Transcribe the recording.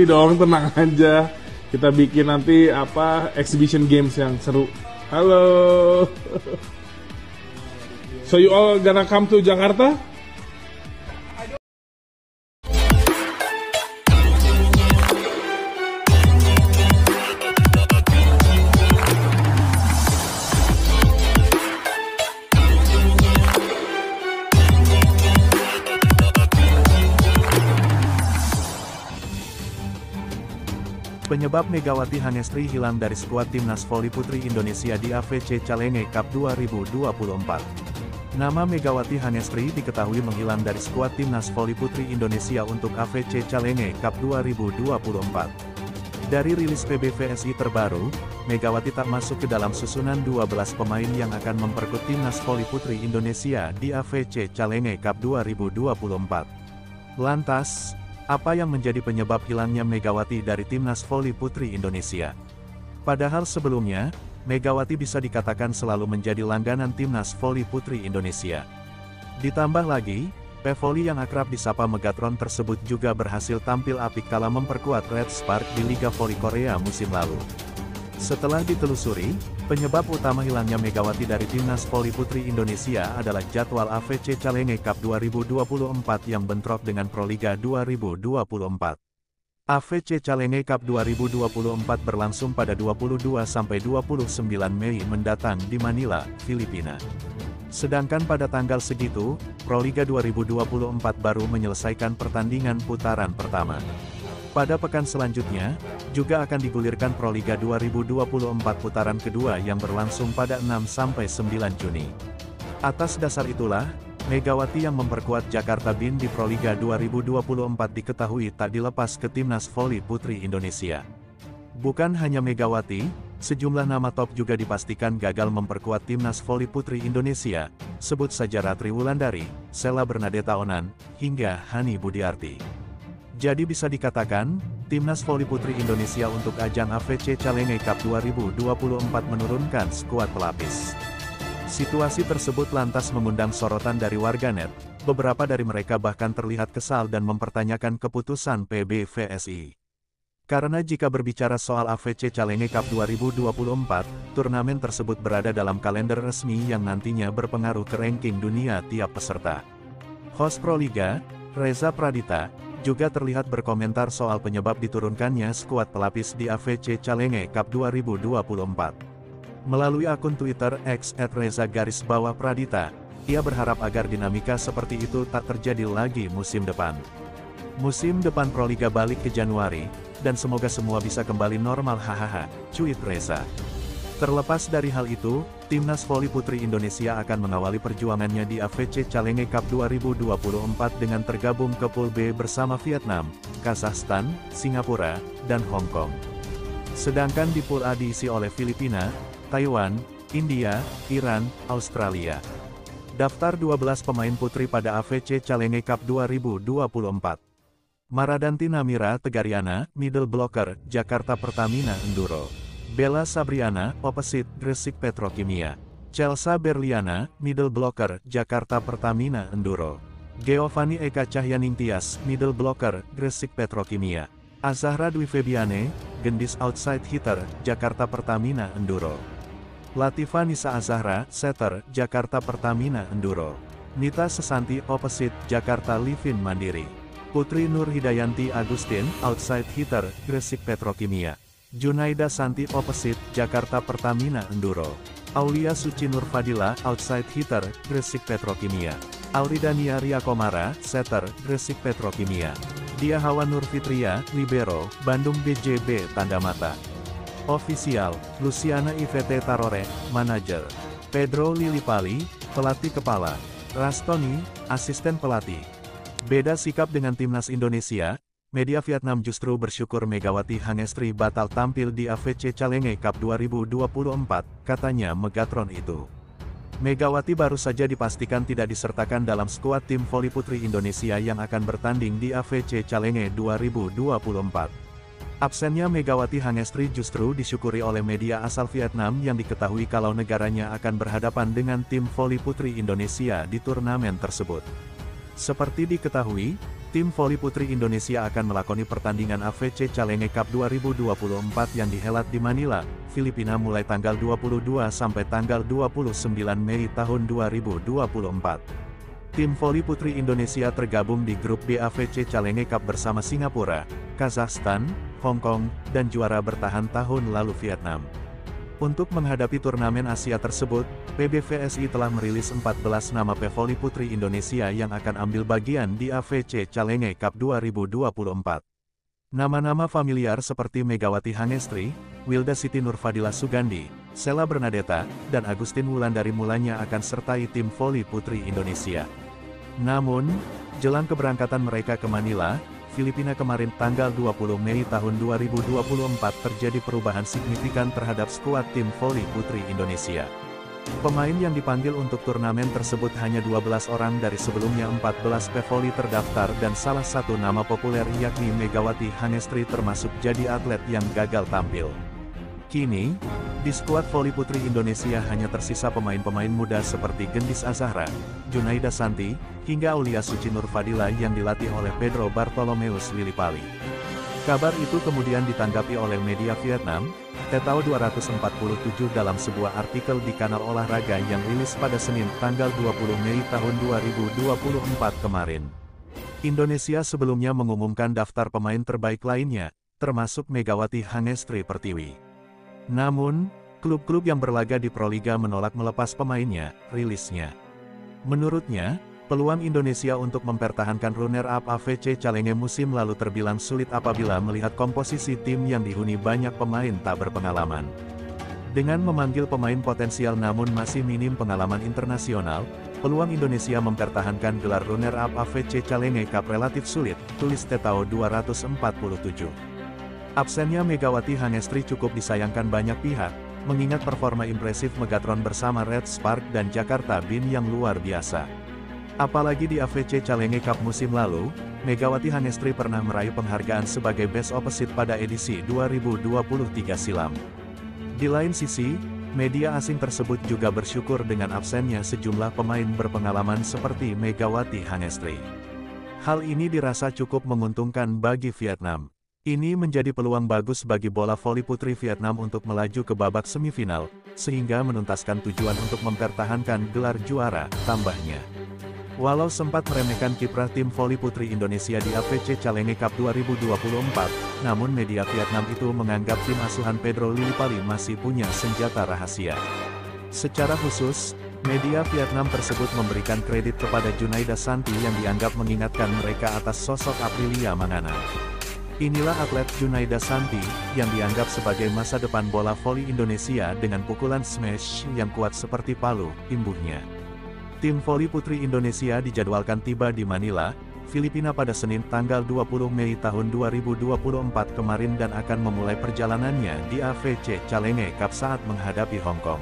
dong, tenang aja. Kita bikin nanti exhibition games yang seru. Halo. So you all gonna come to Jakarta? Penyebab Megawati Hangestri hilang dari skuad Timnas Voli Putri Indonesia di AFC Challenge Cup 2024. Nama Megawati Hangestri diketahui menghilang dari skuad Timnas Voli Putri Indonesia untuk AFC Challenge Cup 2024. Dari rilis PBVSI terbaru, Megawati tak masuk ke dalam susunan 12 pemain yang akan memperkuat Timnas Voli Putri Indonesia di AFC Challenge Cup 2024. Lantas, apa yang menjadi penyebab hilangnya Megawati dari Timnas Voli Putri Indonesia? Padahal sebelumnya, Megawati bisa dikatakan selalu menjadi langganan Timnas Voli Putri Indonesia. Ditambah lagi, Pevoli yang akrab disapa Megatron tersebut juga berhasil tampil apik kala memperkuat Red Spark di Liga Voli Korea musim lalu. Setelah ditelusuri, penyebab utama hilangnya Megawati dari Timnas Voli Putri Indonesia adalah jadwal AFC Challenge Cup 2024 yang bentrok dengan Proliga 2024. AFC Challenge Cup 2024 berlangsung pada 22-29 Mei mendatang di Manila, Filipina. Sedangkan pada tanggal segitu, Proliga 2024 baru menyelesaikan pertandingan putaran pertama. Pada pekan selanjutnya, juga akan digulirkan Proliga 2024 putaran kedua yang berlangsung pada 6-9 Juni. Atas dasar itulah, Megawati yang memperkuat Jakarta Bin di Proliga 2024 diketahui tak dilepas ke Timnas Voli Putri Indonesia. Bukan hanya Megawati, sejumlah nama top juga dipastikan gagal memperkuat Timnas Voli Putri Indonesia, sebut saja Ratri Wulandari, Sela Bernadetta Onan, hingga Hani Budiarti. Jadi bisa dikatakan, Timnas Voli Putri Indonesia untuk ajang AFC Challenge Cup 2024 menurunkan skuad pelapis. Situasi tersebut lantas mengundang sorotan dari warganet, beberapa dari mereka bahkan terlihat kesal dan mempertanyakan keputusan PBVSI. Karena jika berbicara soal AFC Challenge Cup 2024, turnamen tersebut berada dalam kalender resmi yang nantinya berpengaruh ke ranking dunia tiap peserta. Host Proliga, Reza Pradita, juga terlihat berkomentar soal penyebab diturunkannya skuad pelapis di AFC Challenge Cup 2024. Melalui akun Twitter @reza_pradita, ia berharap agar dinamika seperti itu tak terjadi lagi musim depan. Musim depan Proliga balik ke Januari, dan semoga semua bisa kembali normal hahaha, cuit Reza. Terlepas dari hal itu, Timnas Voli Putri Indonesia akan mengawali perjuangannya di AFC Challenge Cup 2024 dengan tergabung ke Pool B bersama Vietnam, Kazakhstan, Singapura, dan Hong Kong. Sedangkan di Pool A diisi oleh Filipina, Taiwan, India, Iran, Australia. Daftar 12 pemain putri pada AFC Challenge Cup 2024. Maradanti Namira Tegariana, Middle Blocker, Jakarta Pertamina Enduro. Bella Sabriana, Opposite, Gresik Petrokimia. Chelsea Berliana, Middle Blocker, Jakarta Pertamina Enduro. Giovanni Eka Cahyaningtyas, Middle Blocker, Gresik Petrokimia. Azahra Dwi Febiane, Gendis Outside Hitter, Jakarta Pertamina Enduro. Latifa Nisa Azahra, Setter, Jakarta Pertamina Enduro. Nita Sesanti, Opposite, Jakarta Livin Mandiri. Putri Nur Hidayanti Agustin, Outside Hitter, Gresik Petrokimia. Junaida Santi, Opposite, Jakarta Pertamina Enduro. Aulia Suci Nur Fadila, Outside Hitter, Gresik Petrokimia. Auridania Ria Komara, Setter, Gresik Petrokimia. Dia Hawa Nur Fitria, Libero, Bandung BJB Tanda Mata. Official, Luciana Ivete Tarore, Manager. Pedro Lilipali, Pelatih Kepala. Rastoni, Asisten Pelatih. Beda sikap dengan Timnas Indonesia, media Vietnam justru bersyukur Megawati Hangestri batal tampil di AFC Challenge Cup 2024, katanya Megatron itu. Megawati baru saja dipastikan tidak disertakan dalam skuad tim voli putri Indonesia yang akan bertanding di AFC Challenge 2024. Absennya Megawati Hangestri justru disyukuri oleh media asal Vietnam yang diketahui kalau negaranya akan berhadapan dengan tim voli putri Indonesia di turnamen tersebut. Seperti diketahui, Tim voli putri Indonesia akan melakoni pertandingan AFC Challenge Cup 2024 yang dihelat di Manila, Filipina mulai tanggal 22 sampai tanggal 29 Mei tahun 2024. Tim voli putri Indonesia tergabung di grup B AFC Challenge Cup bersama Singapura, Kazakhstan, Hong Kong, dan juara bertahan tahun lalu Vietnam. Untuk menghadapi turnamen Asia tersebut, PBVSI telah merilis 14 nama pevoli putri Indonesia yang akan ambil bagian di AFC Challenge Cup 2024. Nama-nama familiar seperti Megawati Hangestri, Wilda Siti Nurfadila Sugandi, Sela Bernadetta, dan Agustin Wulandari mulanya akan sertai tim voli putri Indonesia. Namun, jelang keberangkatan mereka ke Manila, Filipina kemarin tanggal 20 Mei tahun 2024 terjadi perubahan signifikan terhadap skuad tim voli putri Indonesia. Pemain yang dipanggil untuk turnamen tersebut hanya 12 orang dari sebelumnya 14 pevoli terdaftar dan salah satu nama populer yakni Megawati Hangestri termasuk jadi atlet yang gagal tampil. Kini, di skuad voli putri Indonesia hanya tersisa pemain-pemain muda seperti Gendis Azahra, Junaida Santi, hingga Aulia Suci Nurfadila yang dilatih oleh Pedro Bartolomeus Lillipali. Kabar itu kemudian ditanggapi oleh media Vietnam, Tetao 247 dalam sebuah artikel di kanal olahraga yang rilis pada Senin tanggal 20 Mei tahun 2024 kemarin. Indonesia sebelumnya mengumumkan daftar pemain terbaik lainnya, termasuk Megawati Hangestri Pertiwi. Namun, klub-klub yang berlaga di Proliga menolak melepas pemainnya, rilisnya. Menurutnya, peluang Indonesia untuk mempertahankan runner-up AFC Challenge musim lalu terbilang sulit apabila melihat komposisi tim yang dihuni banyak pemain tak berpengalaman. Dengan memanggil pemain potensial namun masih minim pengalaman internasional, peluang Indonesia mempertahankan gelar runner-up AFC Challenge Cup relatif sulit, tulis Tetao 247. Absennya Megawati Hangestri cukup disayangkan banyak pihak, mengingat performa impresif Megatron bersama Red Spark dan Jakarta Bin yang luar biasa. Apalagi di AFC Challenge Cup musim lalu, Megawati Hangestri pernah meraih penghargaan sebagai Best Opposite pada edisi 2023 silam. Di lain sisi, media asing tersebut juga bersyukur dengan absennya sejumlah pemain berpengalaman seperti Megawati Hangestri. Hal ini dirasa cukup menguntungkan bagi Vietnam. Ini menjadi peluang bagus bagi bola voli putri Vietnam untuk melaju ke babak semifinal, sehingga menuntaskan tujuan untuk mempertahankan gelar juara, tambahnya. Walau sempat meremehkan kiprah tim voli putri Indonesia di AFC Challenge Cup 2024, namun media Vietnam itu menganggap tim asuhan Pedro Lillipali masih punya senjata rahasia. Secara khusus, media Vietnam tersebut memberikan kredit kepada Junaida Santi yang dianggap mengingatkan mereka atas sosok Aprilia Mangana. Inilah atlet Junaida Santi, yang dianggap sebagai masa depan bola voli Indonesia dengan pukulan smash yang kuat seperti palu, imbuhnya. Tim voli putri Indonesia dijadwalkan tiba di Manila, Filipina pada Senin tanggal 20 Mei tahun 2024 kemarin dan akan memulai perjalanannya di AFC Challenge Cup saat menghadapi Hong Kong.